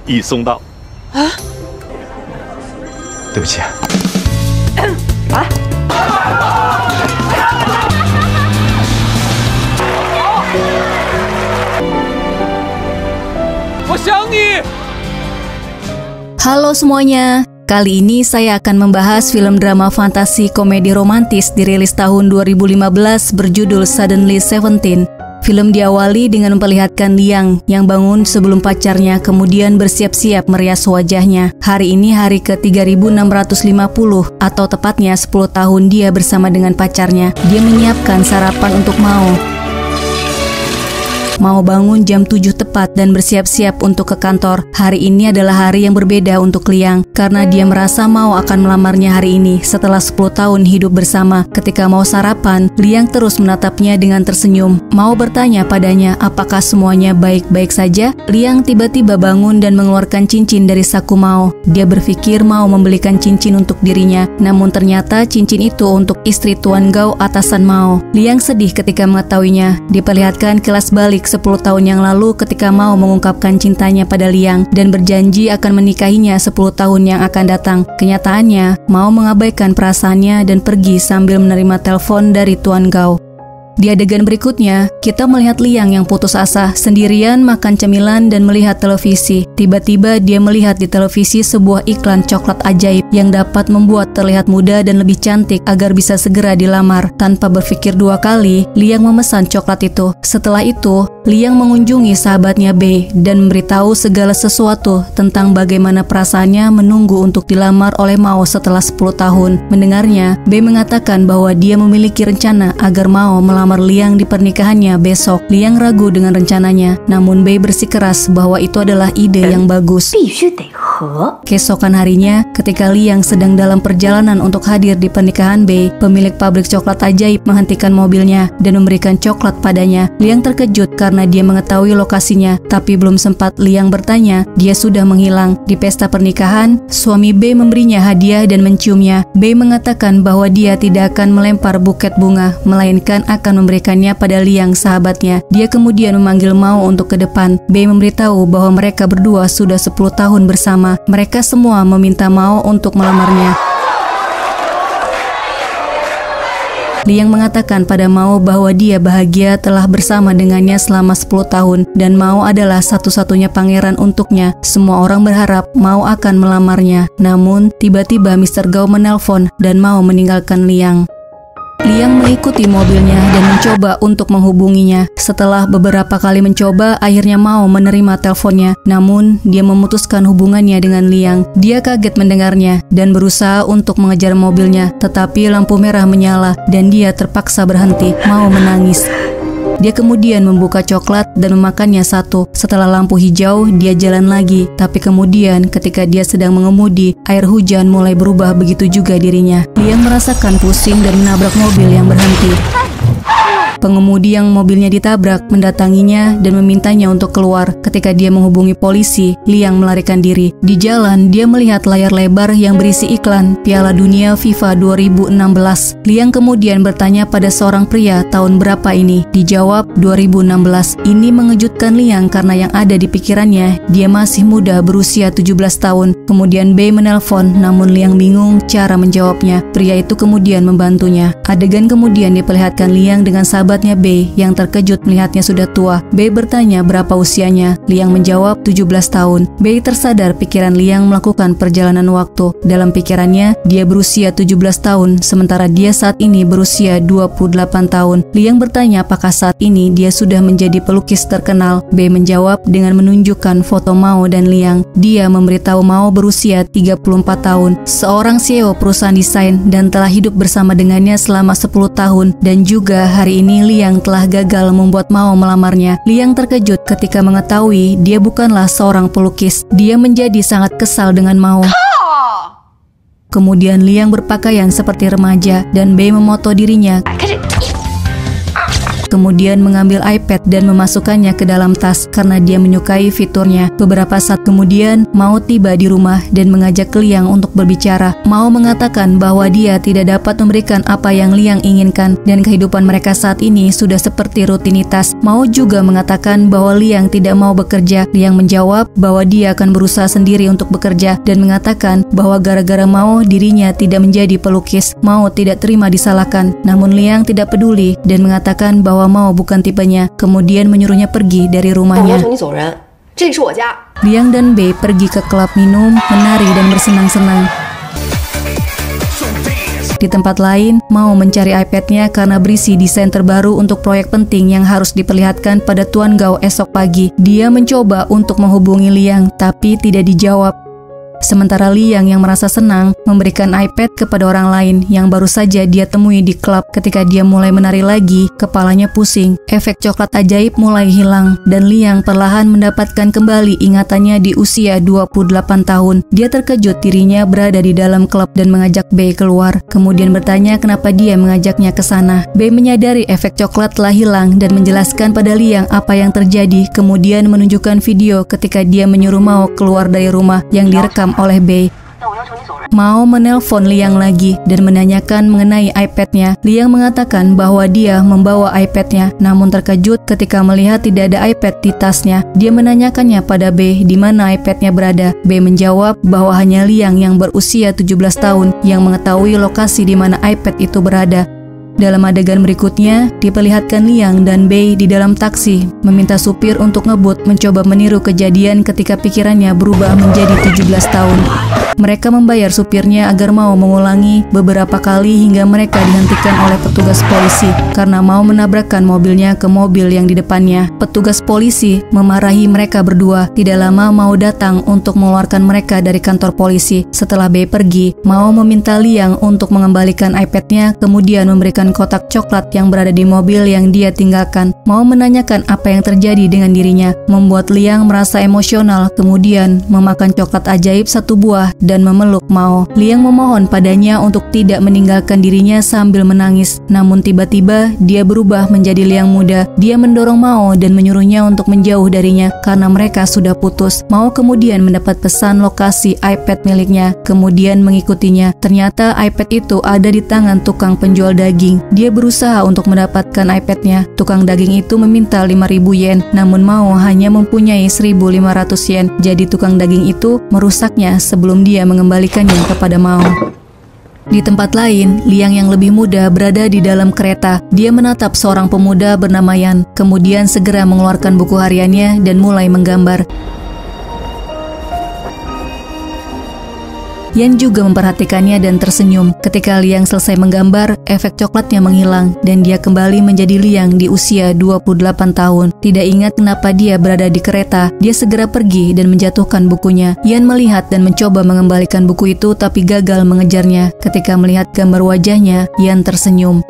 已送到。啊？对不起。啊！我想你。Halo semuanya, kali ini saya akan membahas film drama fantasi komedi romantis dirilis tahun 2015 berjudul Suddenly 17. Film diawali dengan memperlihatkan Liang yang bangun sebelum pacarnya kemudian bersiap-siap merias wajahnya. Hari ini hari ke-3650 atau tepatnya 10 tahun dia bersama dengan pacarnya. Dia menyiapkan sarapan untuk Mau bangun jam 7 tepat dan bersiap-siap untuk ke kantor. Hari ini adalah hari yang berbeda untuk Liang karena dia merasa Mao akan melamarnya hari ini setelah 10 tahun hidup bersama. Ketika mau sarapan, Liang terus menatapnya dengan tersenyum. Mao bertanya padanya apakah semuanya baik-baik saja. Liang tiba-tiba bangun dan mengeluarkan cincin dari saku Mao. Dia berpikir Mao membelikan cincin untuk dirinya, namun ternyata cincin itu untuk istri Tuan Gao atasan Mao. Liang sedih ketika mengetahuinya. Diperlihatkan kelas balik 10 tahun yang lalu ketika Mao mengungkapkan cintanya pada Liang dan berjanji akan menikahinya 10 tahun yang akan datang. Kenyataannya, Mao mengabaikan perasaannya dan pergi sambil menerima telepon dari Tuan Gao. Di adegan berikutnya, kita melihat Liang yang putus asa, sendirian makan cemilan dan melihat televisi. Tiba-tiba dia melihat di televisi sebuah iklan coklat ajaib yang dapat membuat terlihat muda dan lebih cantik agar bisa segera dilamar. Tanpa berpikir dua kali, Liang memesan coklat itu. Setelah itu, Liang mengunjungi sahabatnya B dan memberitahu segala sesuatu tentang bagaimana perasaannya menunggu untuk dilamar oleh Mao setelah 10 tahun. Mendengarnya, B mengatakan bahwa dia memiliki rencana agar Mao melamar Liang di pernikahannya besok. Liang ragu dengan rencananya, namun B bersikeras bahwa itu adalah ide yang bagus. Keesokan harinya, ketika Liang sedang dalam perjalanan untuk hadir di pernikahan B, pemilik pabrik coklat ajaib menghentikan mobilnya dan memberikan coklat padanya. Liang terkejut karena dia mengetahui lokasinya, tapi belum sempat Liang bertanya, dia sudah menghilang. Di pesta pernikahan, suami B memberinya hadiah dan menciumnya. B mengatakan bahwa dia tidak akan melempar buket bunga, melainkan akan memberikannya pada Liang sahabatnya. Dia kemudian memanggil Mao untuk ke depan. B memberitahu bahwa mereka berdua sudah 10 tahun bersama. Mereka semua meminta Mao untuk melamarnya. Liang mengatakan pada Mao bahwa dia bahagia telah bersama dengannya selama 10 tahun dan Mao adalah satu-satunya pangeran untuknya. Semua orang berharap Mao akan melamarnya. Namun, tiba-tiba Mr. Gao menelpon dan Mao meninggalkan Liang. Liang mengikuti mobilnya dan mencoba untuk menghubunginya. Setelah beberapa kali mencoba, akhirnya Mao menerima teleponnya. Namun, dia memutuskan hubungannya dengan Liang. Dia kaget mendengarnya dan berusaha untuk mengejar mobilnya, tetapi lampu merah menyala dan dia terpaksa berhenti. Mao menangis. Dia kemudian membuka coklat dan memakannya satu. Setelah lampu hijau, dia jalan lagi. Tapi kemudian ketika dia sedang mengemudi, air hujan mulai berubah, begitu juga dirinya. Liang merasakan pusing dan menabrak mobil yang berhenti. Pengemudi yang mobilnya ditabrak mendatanginya dan memintanya untuk keluar. Ketika dia menghubungi polisi, Liang melarikan diri. Di jalan, dia melihat layar lebar yang berisi iklan Piala Dunia FIFA 2016. Liang kemudian bertanya pada seorang pria tahun berapa ini. Dijawab 2016. Ini mengejutkan Liang karena yang ada di pikirannya, dia masih muda berusia 17 tahun. Kemudian B menelpon, namun Liang bingung cara menjawabnya. Pria itu kemudian membantunya. Adegan kemudian diperlihatkan Liang dengan sahabatnya B yang terkejut melihatnya sudah tua. B bertanya berapa usianya. Liang menjawab 17 tahun. B tersadar pikiran Liang melakukan perjalanan waktu. Dalam pikirannya, dia berusia 17 tahun, sementara dia saat ini berusia 28 tahun. Liang bertanya apakah saat ini dia sudah menjadi pelukis terkenal. B menjawab dengan menunjukkan foto Mao dan Liang. Dia memberitahu Mao berusia 34 tahun, seorang CEO perusahaan desain dan telah hidup bersama dengannya selama 10 tahun. Dan juga hari ini Liang telah gagal membuat Mao melamarnya. Liang terkejut ketika mengetahui dia bukanlah seorang pelukis. Dia menjadi sangat kesal dengan Mao. Kemudian Liang berpakaian seperti remaja dan B memoto dirinya. kemudian mengambil iPad dan memasukkannya ke dalam tas karena dia menyukai fiturnya. Beberapa saat kemudian, Mao tiba di rumah dan mengajak Liang untuk berbicara. Mao mengatakan bahwa dia tidak dapat memberikan apa yang Liang inginkan dan kehidupan mereka saat ini sudah seperti rutinitas. Mao juga mengatakan bahwa Liang tidak mau bekerja. Liang menjawab bahwa dia akan berusaha sendiri untuk bekerja dan mengatakan bahwa gara-gara Mao dirinya tidak menjadi pelukis. Mao tidak terima disalahkan, namun Liang tidak peduli dan mengatakan bahwa Mao bukan tipenya, kemudian menyuruhnya pergi dari rumahnya. Liang dan Bei pergi ke klub minum, menari dan bersenang-senang. Di tempat lain, Mao mencari iPad-nya karena berisi desain terbaru untuk proyek penting yang harus diperlihatkan pada Tuan Gao esok pagi. Dia mencoba untuk menghubungi Liang, tapi tidak dijawab. Sementara Liang yang merasa senang memberikan iPad kepada orang lain yang baru saja dia temui di klub. Ketika dia mulai menari lagi, kepalanya pusing. Efek coklat ajaib mulai hilang dan Liang perlahan mendapatkan kembali ingatannya di usia 28 tahun. Dia terkejut dirinya berada di dalam klub dan mengajak Bei keluar. Kemudian bertanya kenapa dia mengajaknya ke sana. Bei menyadari efek coklat telah hilang dan menjelaskan pada Liang apa yang terjadi. Kemudian menunjukkan video ketika dia menyuruh Mao keluar dari rumah yang direkam oleh Bei. Mao menelpon Liang lagi dan menanyakan mengenai iPad-nya. Liang mengatakan bahwa dia membawa iPad-nya, namun terkejut ketika melihat tidak ada iPad di tasnya. Dia menanyakannya pada Bei di mana iPad-nya berada. Bei menjawab bahwa hanya Liang yang berusia 17 tahun yang mengetahui lokasi di mana iPad itu berada. Dalam adegan berikutnya, diperlihatkan Liang dan Bei di dalam taksi, meminta supir untuk ngebut mencoba meniru kejadian ketika pikirannya berubah menjadi 17 tahun. Mereka membayar supirnya agar mau mengulangi beberapa kali hingga mereka dihentikan oleh petugas polisi karena mau menabrakkan mobilnya ke mobil yang di depannya. Petugas polisi memarahi mereka berdua. Tidak lama Mao datang untuk mengeluarkan mereka dari kantor polisi. Setelah Bei pergi, Mao meminta Liang untuk mengembalikan iPad-nya, kemudian memberikan kotak coklat yang berada di mobil yang dia tinggalkan. Mao menanyakan apa yang terjadi dengan dirinya, membuat Liang merasa emosional, kemudian memakan coklat ajaib satu buah dan memeluk Mao. Liang memohon padanya untuk tidak meninggalkan dirinya sambil menangis, namun tiba-tiba dia berubah menjadi Liang muda. Dia mendorong Mao dan menyuruhnya untuk menjauh darinya karena mereka sudah putus. Mao kemudian mendapat pesan lokasi iPad miliknya, kemudian mengikutinya. Ternyata iPad itu ada di tangan tukang penjual daging. Dia berusaha untuk mendapatkan iPad-nya. Tukang daging itu meminta 5.000 yen, namun Mao hanya mempunyai 1.500 yen. Jadi tukang daging itu merusaknya sebelum dia mengembalikannya kepada Mao. Di tempat lain, Liang yang lebih muda berada di dalam kereta. Dia menatap seorang pemuda bernama Yan, kemudian segera mengeluarkan buku hariannya dan mulai menggambar. Yan juga memperhatikannya dan tersenyum. Ketika Liang selesai menggambar, efek coklatnya menghilang dan dia kembali menjadi Liang di usia 28 tahun. Tidak ingat kenapa dia berada di kereta, dia segera pergi dan menjatuhkan bukunya. Yan melihat dan mencoba mengembalikan buku itu tapi gagal mengejarnya. Ketika melihat gambar wajahnya, Yan tersenyum.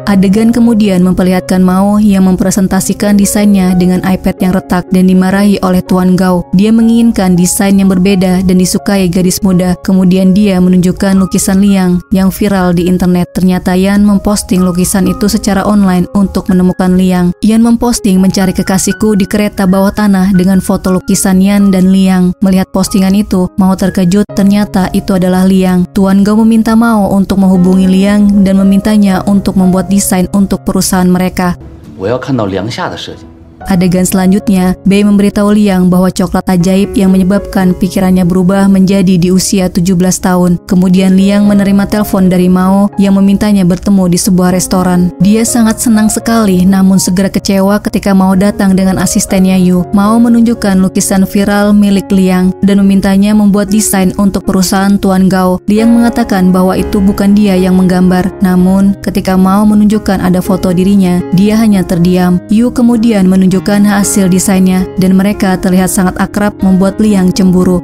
Adegan kemudian memperlihatkan Mao yang mempresentasikan desainnya dengan iPad yang retak dan dimarahi oleh Tuan Gao. Dia menginginkan desain yang berbeda dan disukai gadis muda. Kemudian dia menunjukkan lukisan Liang yang viral di internet. Ternyata Yan memposting lukisan itu secara online untuk menemukan Liang. Yan memposting mencari kekasihku di kereta bawah tanah dengan foto lukisan Yan dan Liang. Melihat postingan itu, Mao terkejut, ternyata itu adalah Liang. Tuan Gao meminta Mao untuk menghubungi Liang dan memintanya untuk membuat desain untuk perusahaan mereka. Adegan selanjutnya, Bei memberitahu Liang bahwa coklat ajaib yang menyebabkan pikirannya berubah menjadi di usia 17 tahun. Kemudian Liang menerima telepon dari Mao yang memintanya bertemu di sebuah restoran. Dia sangat senang sekali, namun segera kecewa ketika Mao datang dengan asistennya Yu. Mao menunjukkan lukisan viral milik Liang dan memintanya membuat desain untuk perusahaan Tuan Gao. Liang mengatakan bahwa itu bukan dia yang menggambar. Namun, ketika Mao menunjukkan ada foto dirinya, dia hanya terdiam. Yu kemudian menunjukkan hasil desainnya dan mereka terlihat sangat akrab, membuat Liang cemburu.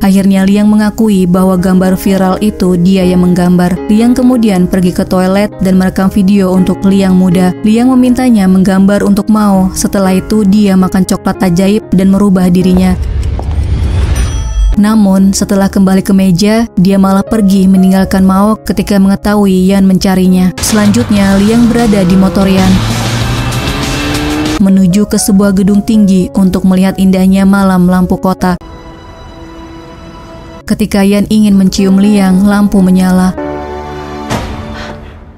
Akhirnya Liang mengakui bahwa gambar viral itu dia yang menggambar. Liang kemudian pergi ke toilet dan merekam video untuk Liang muda. Liang memintanya menggambar untuk Mao. Setelah itu dia makan coklat ajaib dan merubah dirinya. Namun, setelah kembali ke meja, dia malah pergi meninggalkan Mao ketika mengetahui Yan mencarinya. Selanjutnya, Liang berada di motor Yan menuju ke sebuah gedung tinggi untuk melihat indahnya malam lampu kota. Ketika Yan ingin mencium Liang, lampu menyala.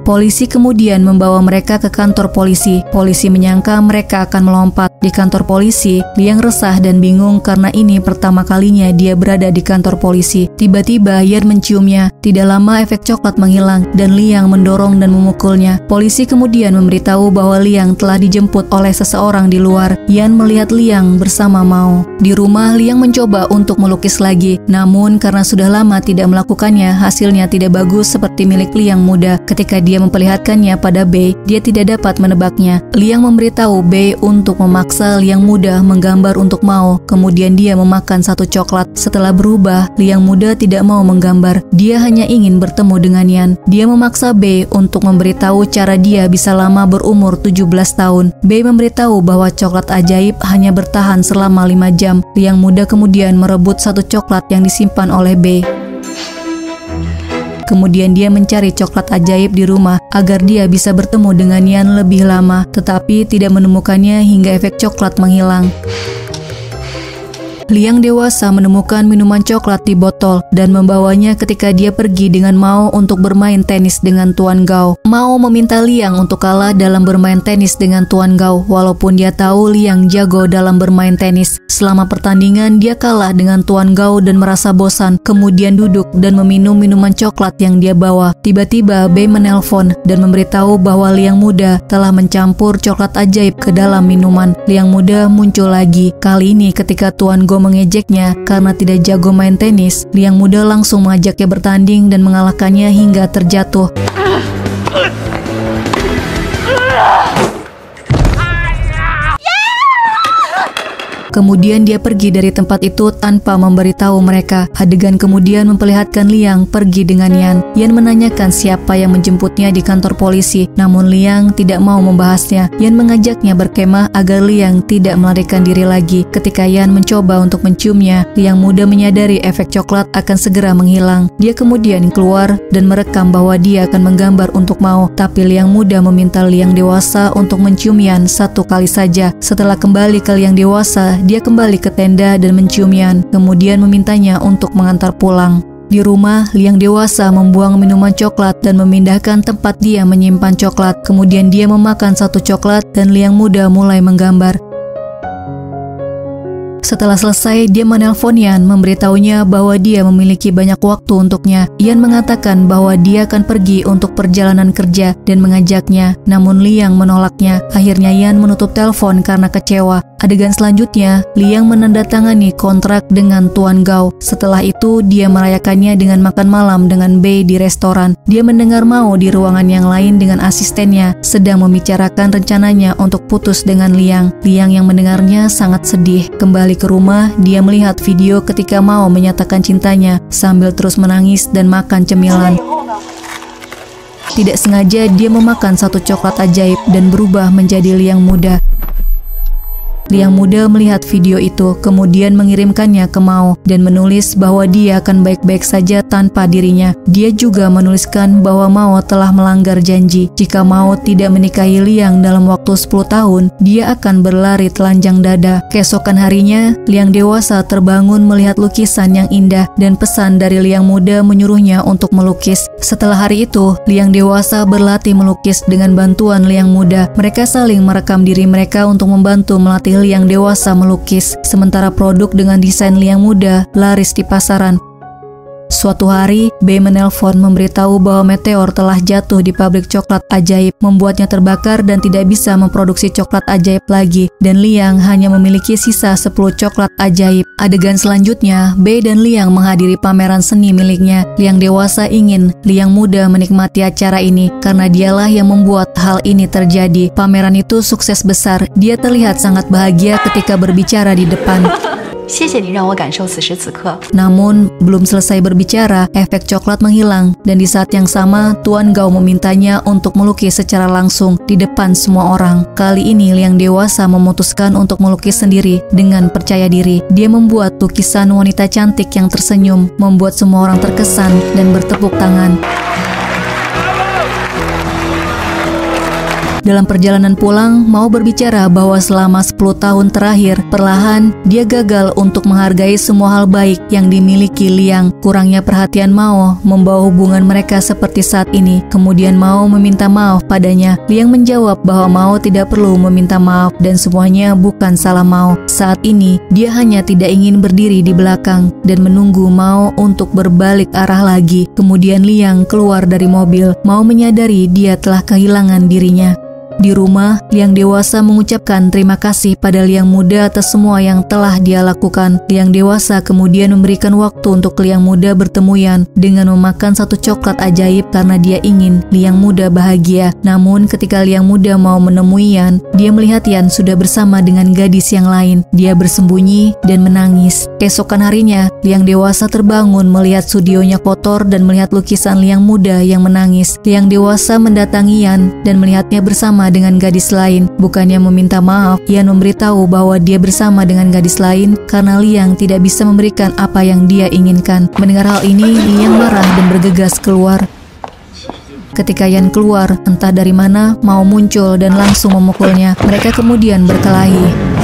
Polisi kemudian membawa mereka ke kantor polisi. Polisi menyangka mereka akan melompat. Di kantor polisi, Liang resah dan bingung karena ini pertama kalinya dia berada di kantor polisi. Tiba-tiba Yan menciumnya. Tidak lama efek coklat menghilang dan Liang mendorong dan memukulnya. Polisi kemudian memberitahu bahwa Liang telah dijemput oleh seseorang di luar. Yan melihat Liang bersama Mao. Di rumah, Liang mencoba untuk melukis lagi. Namun karena sudah lama tidak melakukannya, hasilnya tidak bagus seperti milik Liang muda. Ketika dia memperlihatkannya pada Bei, dia tidak dapat menebaknya. Liang memberitahu Bei untuk memaksa Liang muda menggambar untuk Mao. Kemudian dia memakan satu coklat. Setelah berubah, Liang muda tidak mau menggambar. Dia hanya ingin bertemu dengan Yan. Dia memaksa Bei untuk memberitahu cara dia bisa lama berumur 17 tahun. Bei memberitahu bahwa coklat ajaib hanya bertahan selama 5 jam. Liang muda kemudian merebut satu coklat yang disimpan oleh Bei. Kemudian dia mencari coklat ajaib di rumah agar dia bisa bertemu dengan Yan lebih lama, tetapi tidak menemukannya hingga efek coklat menghilang. Liang dewasa menemukan minuman coklat di botol dan membawanya ketika dia pergi dengan Mao untuk bermain tenis dengan Tuan Gao. Mao meminta Liang untuk kalah dalam bermain tenis dengan Tuan Gao, walaupun dia tahu Liang jago dalam bermain tenis. Selama pertandingan, dia kalah dengan Tuan Gao dan merasa bosan, kemudian duduk dan meminum minuman coklat yang dia bawa. Tiba-tiba, Bei menelpon dan memberitahu bahwa Liang muda telah mencampur coklat ajaib ke dalam minuman. Liang muda muncul lagi. Kali ini ketika Tuan Gao mengejeknya karena tidak jago main tenis, Liang muda langsung mengajaknya bertanding dan mengalahkannya hingga terjatuh. Kemudian dia pergi dari tempat itu tanpa memberitahu mereka. Adegan kemudian memperlihatkan Liang pergi dengan Yan. Yan menanyakan siapa yang menjemputnya di kantor polisi, namun Liang tidak mau membahasnya. Yan mengajaknya berkemah agar Liang tidak melarikan diri lagi. Ketika Yan mencoba untuk menciumnya, Liang muda menyadari efek coklat akan segera menghilang. Dia kemudian keluar dan merekam bahwa dia akan menggambar untuk Mao, tapi Liang muda meminta Liang dewasa untuk mencium Yan satu kali saja. Setelah kembali ke Liang dewasa, dia kembali ke tenda dan mencium Yan, kemudian memintanya untuk mengantar pulang. Di rumah, Liang dewasa membuang minuman coklat dan memindahkan tempat dia menyimpan coklat. Kemudian dia memakan satu coklat dan Liang muda mulai menggambar. Setelah selesai, dia menelpon Yan, memberitahunya bahwa dia memiliki banyak waktu untuknya. Yan mengatakan bahwa dia akan pergi untuk perjalanan kerja dan mengajaknya, namun Liang menolaknya. Akhirnya Yan menutup telepon karena kecewa. Adegan selanjutnya, Liang menandatangani kontrak dengan Tuan Gao. Setelah itu, dia merayakannya dengan makan malam dengan Bei di restoran. Dia mendengar Mao di ruangan yang lain dengan asistennya, sedang membicarakan rencananya untuk putus dengan Liang. Liang yang mendengarnya sangat sedih. Kembali ke rumah, dia melihat video ketika Mao menyatakan cintanya sambil terus menangis dan makan cemilan. Tidak sengaja dia memakan satu coklat ajaib dan berubah menjadi Liang muda. Liang muda melihat video itu, kemudian mengirimkannya ke Mao dan menulis bahwa dia akan baik-baik saja tanpa dirinya. Dia juga menuliskan bahwa Mao telah melanggar janji. Jika Mao tidak menikahi Liang dalam waktu 10 tahun, dia akan berlari telanjang dada. Keesokan harinya, Liang dewasa terbangun melihat lukisan yang indah dan pesan dari Liang muda menyuruhnya untuk melukis. Setelah hari itu, Liang dewasa berlatih melukis dengan bantuan Liang muda. Mereka saling merekam diri mereka untuk membantu melatih Liang dewasa melukis, sementara produk dengan desain Liang muda laris di pasaran. Suatu hari, Bei menelpon memberitahu bahwa meteor telah jatuh di pabrik coklat ajaib, membuatnya terbakar dan tidak bisa memproduksi coklat ajaib lagi, dan Liang hanya memiliki sisa 10 coklat ajaib. Adegan selanjutnya, Bei dan Liang menghadiri pameran seni miliknya. Liang dewasa ingin Liang muda menikmati acara ini karena dialah yang membuat hal ini terjadi. Pameran itu sukses besar. Dia terlihat sangat bahagia ketika berbicara di depan. 谢谢你让我感受此时此刻。 Namun, belum selesai berbicara, efek coklat menghilang dan di saat yang sama, Tuan Gao memintanya untuk melukis secara langsung di depan semua orang. Kali ini Liang dewasa memutuskan untuk melukis sendiri dengan percaya diri. Dia membuat lukisan wanita cantik yang tersenyum, membuat semua orang terkesan dan bertepuk tangan. Dalam perjalanan pulang, Mao berbicara bahwa selama 10 tahun terakhir, perlahan dia gagal untuk menghargai semua hal baik yang dimiliki Liang. Kurangnya perhatian Mao membawa hubungan mereka seperti saat ini. Kemudian Mao meminta maaf padanya. Liang menjawab bahwa Mao tidak perlu meminta maaf dan semuanya bukan salah Mao. Saat ini, dia hanya tidak ingin berdiri di belakang dan menunggu Mao untuk berbalik arah lagi. Kemudian Liang keluar dari mobil. Mao menyadari dia telah kehilangan dirinya. Di rumah, Liang dewasa mengucapkan terima kasih pada Liang muda atas semua yang telah dia lakukan. Liang dewasa kemudian memberikan waktu untuk Liang muda bertemu Yan dengan memakan satu coklat ajaib karena dia ingin Liang muda bahagia. Namun ketika Liang muda mau menemui Yan, dia melihat Yan sudah bersama dengan gadis yang lain. Dia bersembunyi dan menangis. Keesokan harinya, Liang dewasa terbangun melihat studionya kotor dan melihat lukisan Liang muda yang menangis. Liang dewasa mendatangi Yan dan melihatnya bersama dengan gadis lain. Bukannya meminta maaf, Yan memberitahu bahwa dia bersama dengan gadis lain karena Liang tidak bisa memberikan apa yang dia inginkan. Mendengar hal ini, Liang marah dan bergegas keluar. Ketika Yan keluar, entah dari mana Mao muncul dan langsung memukulnya. Mereka kemudian berkelahi.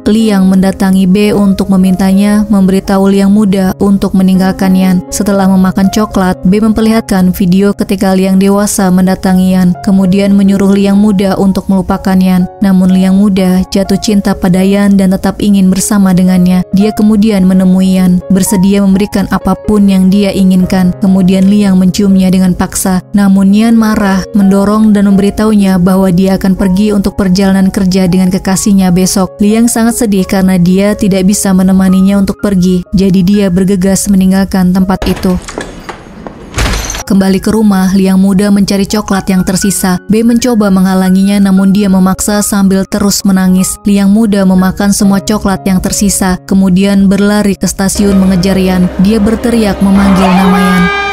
Liang mendatangi B untuk memintanya memberitahu Liang muda untuk meninggalkan Yan. Setelah memakan coklat, B memperlihatkan video ketika Liang dewasa mendatangi Yan, kemudian menyuruh Liang muda untuk melupakan Yan. Namun Liang muda jatuh cinta pada Yan dan tetap ingin bersama dengannya. Dia kemudian menemui Yan, bersedia memberikan apapun yang dia inginkan. Kemudian Liang menciumnya dengan paksa. Namun Yan marah, mendorong dan memberitahunya bahwa dia akan pergi untuk perjalanan kerja dengan kekasihnya besok. Liang sangat sedih karena dia tidak bisa menemaninya untuk pergi, jadi dia bergegas meninggalkan tempat itu. Kembali ke rumah, Liang muda mencari coklat yang tersisa. B mencoba menghalanginya namun dia memaksa sambil terus menangis. Liang muda memakan semua coklat yang tersisa, kemudian berlari ke stasiun mengejar Yan. Dia berteriak memanggil nama Yan.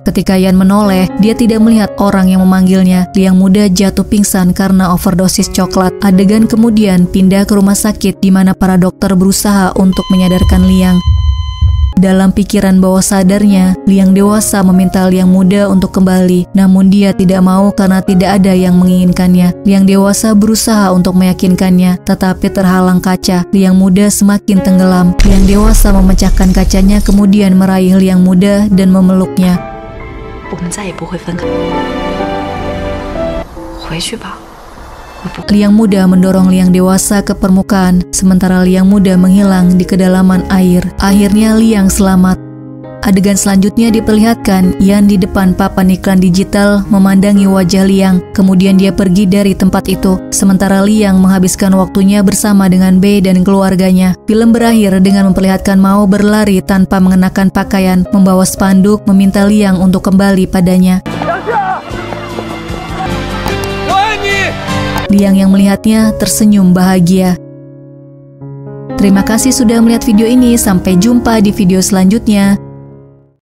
Ketika Yan menoleh, dia tidak melihat orang yang memanggilnya. Liang muda jatuh pingsan karena overdosis coklat. Adegan kemudian pindah ke rumah sakit di mana para dokter berusaha untuk menyadarkan Liang. Dalam pikiran bawah sadarnya, Liang dewasa meminta Liang muda untuk kembali. Namun dia tidak mau karena tidak ada yang menginginkannya. Liang dewasa berusaha untuk meyakinkannya, tetapi terhalang kaca. Liang muda semakin tenggelam. Liang dewasa memecahkan kacanya kemudian meraih Liang muda dan memeluknya. 我们再也不会分开。回去吧。 Liang muda mendorong Liang dewasa ke permukaan, sementara Liang muda menghilang di kedalaman air. Akhirnya Liang selamat. Adegan selanjutnya diperlihatkan Yan di depan papan iklan digital memandangi wajah Liang. Kemudian dia pergi dari tempat itu. Sementara Liang menghabiskan waktunya bersama dengan B dan keluarganya. Film berakhir dengan memperlihatkan Mao berlari tanpa mengenakan pakaian, membawa spanduk meminta Liang untuk kembali padanya. Liang yang melihatnya tersenyum bahagia. Terima kasih sudah melihat video ini. Sampai jumpa di video selanjutnya.